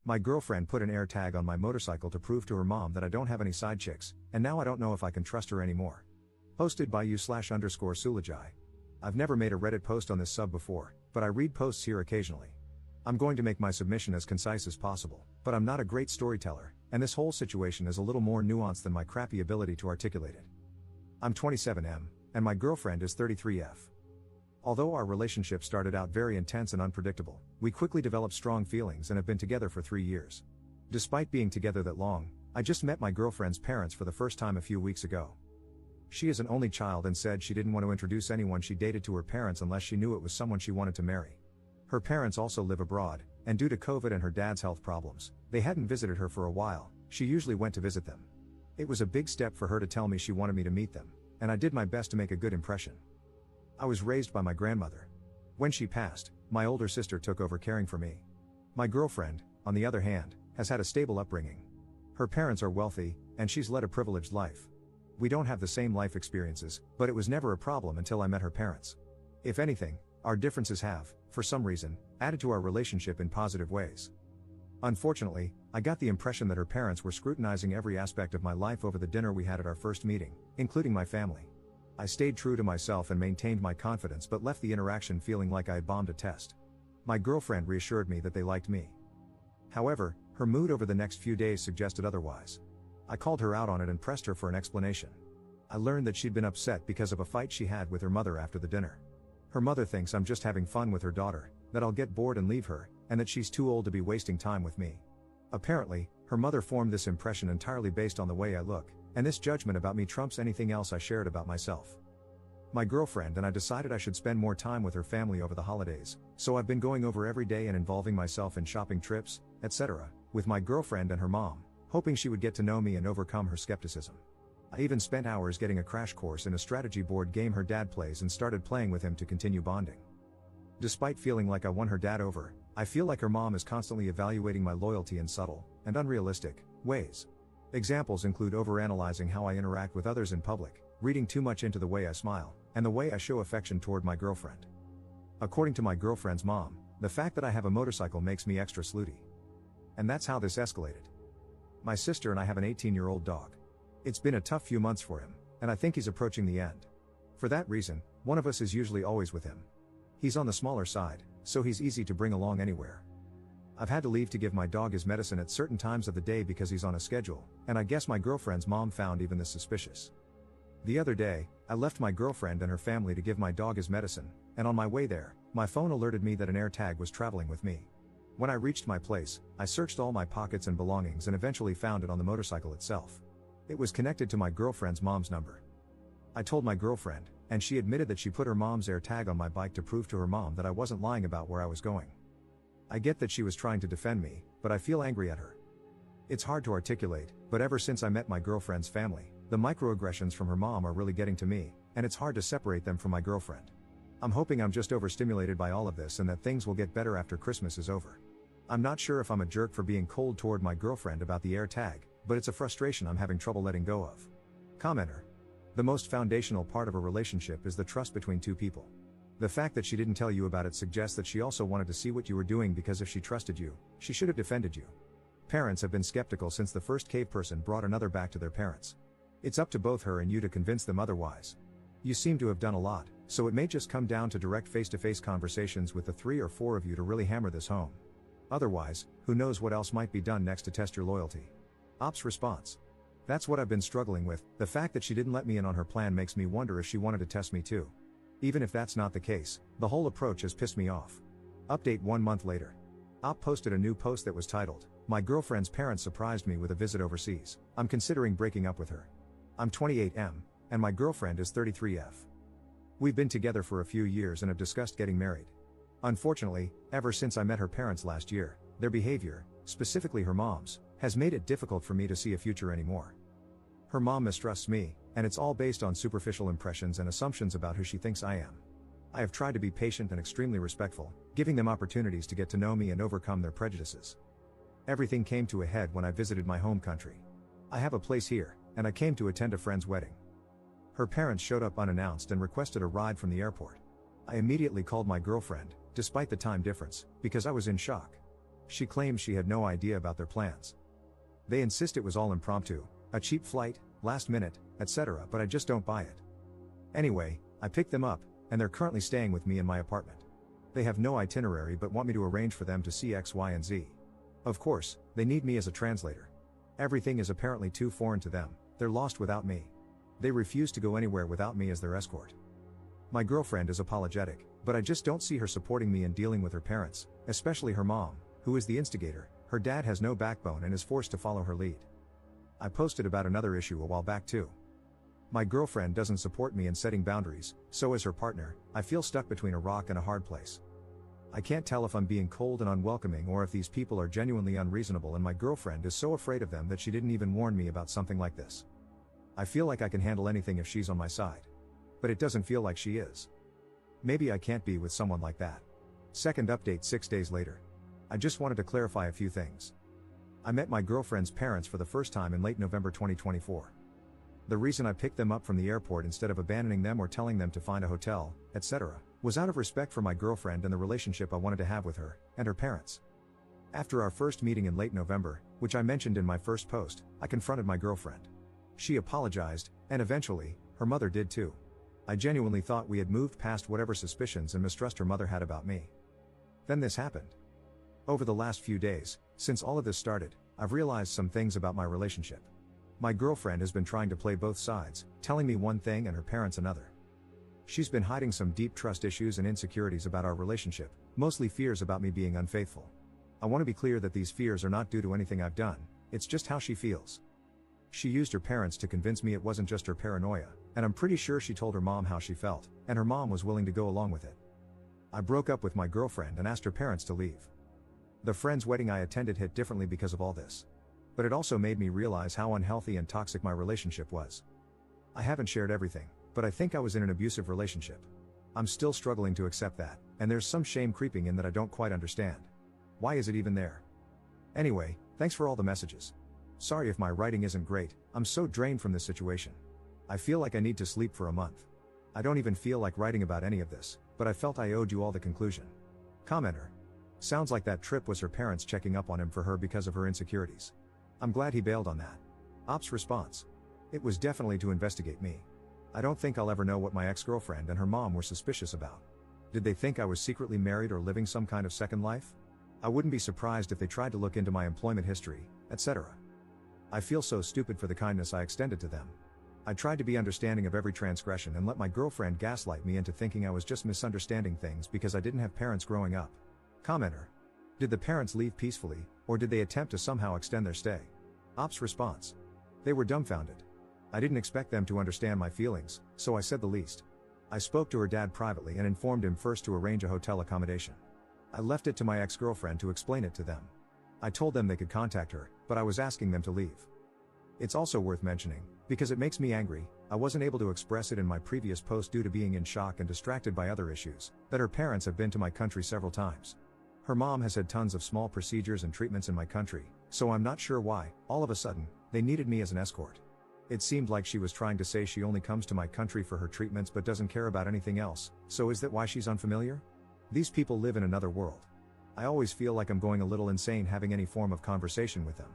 My girlfriend put an AirTag on my motorcycle to prove to her mom that I don't have any side chicks, and now I don't know if I can trust her anymore. Posted by /_Sulajai. I've never made a Reddit post on this sub before, but I read posts here occasionally. I'm going to make my submission as concise as possible, but I'm not a great storyteller, and this whole situation is a little more nuanced than my crappy ability to articulate it. I'm 27M, and my girlfriend is 33F. Although our relationship started out very intense and unpredictable, we quickly developed strong feelings and have been together for 3 years. Despite being together that long, I just met my girlfriend's parents for the first time a few weeks ago. She is an only child and said she didn't want to introduce anyone she dated to her parents unless she knew it was someone she wanted to marry. Her parents also live abroad, and due to COVID and her dad's health problems, they hadn't visited her for a while. She usually went to visit them. It was a big step for her to tell me she wanted me to meet them, and I did my best to make a good impression. I was raised by my grandmother. When she passed, my older sister took over caring for me. My girlfriend, on the other hand, has had a stable upbringing. Her parents are wealthy, and she's led a privileged life. We don't have the same life experiences, but it was never a problem until I met her parents. If anything, our differences have, for some reason, added to our relationship in positive ways. Unfortunately, I got the impression that her parents were scrutinizing every aspect of my life over the dinner we had at our first meeting, including my family. I stayed true to myself and maintained my confidence but left the interaction feeling like I had bombed a test. My girlfriend reassured me that they liked me. However, her mood over the next few days suggested otherwise. I called her out on it and pressed her for an explanation. I learned that she'd been upset because of a fight she had with her mother after the dinner. Her mother thinks I'm just having fun with her daughter, that I'll get bored and leave her, and that she's too old to be wasting time with me. Apparently, her mother formed this impression entirely based on the way I look, and this judgment about me trumps anything else I shared about myself. My girlfriend and I decided I should spend more time with her family over the holidays, so I've been going over every day and involving myself in shopping trips, etc., with my girlfriend and her mom, hoping she would get to know me and overcome her skepticism. I even spent hours getting a crash course in a strategy board game her dad plays and started playing with him to continue bonding. Despite feeling like I won her dad over, I feel like her mom is constantly evaluating my loyalty in subtle, and unrealistic, ways. Examples include overanalyzing how I interact with others in public, reading too much into the way I smile, and the way I show affection toward my girlfriend. According to my girlfriend's mom, the fact that I have a motorcycle makes me extra slutty. And that's how this escalated. My sister and I have an 18-year-old dog. It's been a tough few months for him, and I think he's approaching the end. For that reason, one of us is usually always with him. He's on the smaller side, so he's easy to bring along anywhere. I've had to leave to give my dog his medicine at certain times of the day because he's on a schedule, and I guess my girlfriend's mom found even this suspicious. The other day, I left my girlfriend and her family to give my dog his medicine, and on my way there, my phone alerted me that an AirTag was traveling with me. When I reached my place, I searched all my pockets and belongings and eventually found it on the motorcycle itself. It was connected to my girlfriend's mom's number. I told my girlfriend, and she admitted that she put her mom's AirTag on my bike to prove to her mom that I wasn't lying about where I was going. I get that she was trying to defend me, but I feel angry at her. It's hard to articulate, but ever since I met my girlfriend's family, the microaggressions from her mom are really getting to me, and it's hard to separate them from my girlfriend. I'm hoping I'm just overstimulated by all of this and that things will get better after Christmas is over. I'm not sure if I'm a jerk for being cold toward my girlfriend about the AirTag, but it's a frustration I'm having trouble letting go of. Commenter. The most foundational part of a relationship is the trust between two people. The fact that she didn't tell you about it suggests that she also wanted to see what you were doing because if she trusted you, she should have defended you. Parents have been skeptical since the first cave person brought another back to their parents. It's up to both her and you to convince them otherwise. You seem to have done a lot, so it may just come down to direct face-to-face conversations with the 3 or 4 of you to really hammer this home. Otherwise, who knows what else might be done next to test your loyalty. Ops response. That's what I've been struggling with. The fact that she didn't let me in on her plan makes me wonder if she wanted to test me too. Even if that's not the case, the whole approach has pissed me off. Update 1 month later. Op posted a new post that was titled, "My girlfriend's parents surprised me with a visit overseas. I'm considering breaking up with her. I'm 28M, and my girlfriend is 33F. We've been together for a few years and have discussed getting married. Unfortunately, ever since I met her parents last year, their behavior, specifically her mom's, has made it difficult for me to see a future anymore. Her mom mistrusts me, and it's all based on superficial impressions and assumptions about who she thinks I am. I have tried to be patient and extremely respectful, giving them opportunities to get to know me and overcome their prejudices. Everything came to a head when I visited my home country. I have a place here, and I came to attend a friend's wedding. Her parents showed up unannounced and requested a ride from the airport. I immediately called my girlfriend, despite the time difference, because I was in shock. She claims she had no idea about their plans. They insist it was all impromptu, a cheap flight, last minute, etc., but I just don't buy it. Anyway, I picked them up, and they're currently staying with me in my apartment. They have no itinerary but want me to arrange for them to see X, Y, and Z. Of course, they need me as a translator. Everything is apparently too foreign to them, they're lost without me. They refuse to go anywhere without me as their escort. My girlfriend is apologetic, but I just don't see her supporting me in dealing with her parents, especially her mom, who is the instigator. Her dad has no backbone and is forced to follow her lead. I posted about another issue a while back too. My girlfriend doesn't support me in setting boundaries, so as her partner, I feel stuck between a rock and a hard place. I can't tell if I'm being cold and unwelcoming or if these people are genuinely unreasonable, and my girlfriend is so afraid of them that she didn't even warn me about something like this. I feel like I can handle anything if she's on my side. But it doesn't feel like she is. Maybe I can't be with someone like that. Second update 6 days later. I just wanted to clarify a few things. I met my girlfriend's parents for the first time in late November 2024. The reason I picked them up from the airport instead of abandoning them or telling them to find a hotel, etc., was out of respect for my girlfriend and the relationship I wanted to have with her and her parents. After our first meeting in late November, which I mentioned in my first post, I confronted my girlfriend. She apologized, and eventually, her mother did too. I genuinely thought we had moved past whatever suspicions and mistrust her mother had about me. Then this happened. Over the last few days, since all of this started, I've realized some things about my relationship. My girlfriend has been trying to play both sides, telling me one thing and her parents another. She's been hiding some deep trust issues and insecurities about our relationship, mostly fears about me being unfaithful. I want to be clear that these fears are not due to anything I've done, it's just how she feels. She used her parents to convince me it wasn't just her paranoia, and I'm pretty sure she told her mom how she felt, and her mom was willing to go along with it. I broke up with my girlfriend and asked her parents to leave. The friend's wedding I attended hit differently because of all this. But it also made me realize how unhealthy and toxic my relationship was. I haven't shared everything, but I think I was in an abusive relationship. I'm still struggling to accept that, and there's some shame creeping in that I don't quite understand. Why is it even there? Anyway, thanks for all the messages. Sorry if my writing isn't great, I'm so drained from this situation. I feel like I need to sleep for a month. I don't even feel like writing about any of this, but I felt I owed you all the conclusion. Commenter. Sounds like that trip was her parents checking up on him for her because of her insecurities. I'm glad he bailed on that. Ops response. It was definitely to investigate me. I don't think I'll ever know what my ex-girlfriend and her mom were suspicious about. Did they think I was secretly married or living some kind of second life? I wouldn't be surprised if they tried to look into my employment history, etc. I feel so stupid for the kindness I extended to them. I tried to be understanding of every transgression and let my girlfriend gaslight me into thinking I was just misunderstanding things because I didn't have parents growing up. Commenter. Did the parents leave peacefully, or did they attempt to somehow extend their stay? Ops response. They were dumbfounded. I didn't expect them to understand my feelings, so I said the least. I spoke to her dad privately and informed him first to arrange a hotel accommodation. I left it to my ex-girlfriend to explain it to them. I told them they could contact her, but I was asking them to leave. It's also worth mentioning, because it makes me angry, I wasn't able to express it in my previous post due to being in shock and distracted by other issues, that her parents have been to my country several times. Her mom has had tons of small procedures and treatments in my country, so I'm not sure why, all of a sudden, they needed me as an escort. It seemed like she was trying to say she only comes to my country for her treatments but doesn't care about anything else, so is that why she's unfamiliar? These people live in another world. I always feel like I'm going a little insane having any form of conversation with them.